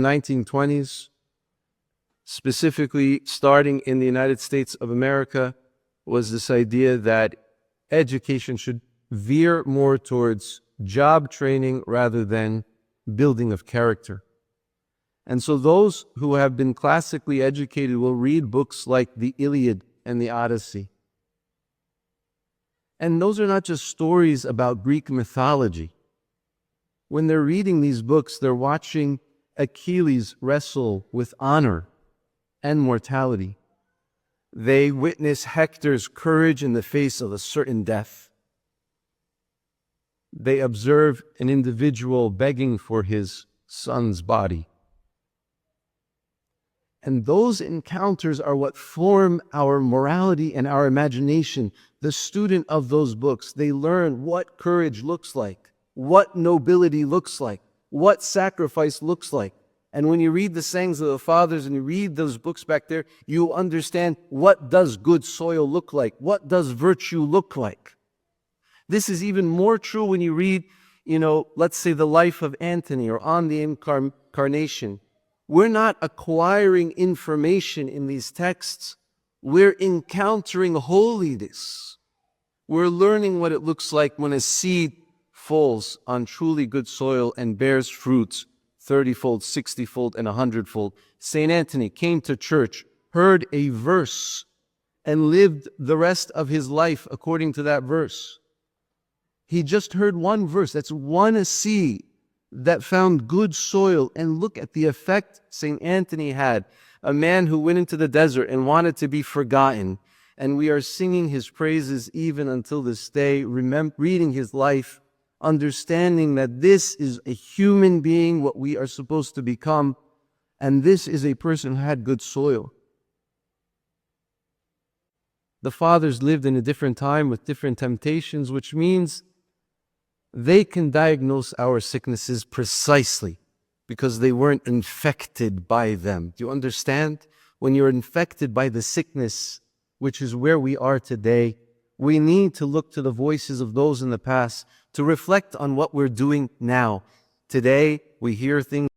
1920s, specifically starting in the United States of America, was this idea that education should veer more towards job training rather than building of character. And so those who have been classically educated will read books like the Iliad and the Odyssey. And those are not just stories about Greek mythology. When they're reading these books, they're watching Achilles wrestle with honor and mortality. They witness Hector's courage in the face of a certain death. They observe an individual begging for his son's body. And those encounters are what form our morality and our imagination. The student of those books, they learn what courage looks like, what nobility looks like, what sacrifice looks like. And when you read the sayings of the fathers and you read those books back there, you understand what does good soil look like, what does virtue look like. This is even more true when you read, let's say the life of Antony or on the Incarnation. We're not acquiring information in these texts. We're encountering holiness. We're learning what it looks like when a seed falls on truly good soil and bears fruits 30-fold, 60-fold, and 100-fold. St. Anthony came to church, heard a verse, and lived the rest of his life according to that verse. He just heard one verse. That's one seed that found good soil. And look at the effect St. Anthony had. A man who went into the desert and wanted to be forgotten. And we are singing his praises even until this day, reading his life, understanding that this is a human being, what we are supposed to become, and this is a person who had good soil. The fathers lived in a different time with different temptations, which means they can diagnose our sicknesses precisely because they weren't infected by them. Do you understand? When you're infected by the sickness, which is where we are today, we need to look to the voices of those in the past to reflect on what we're doing now. Today, we hear things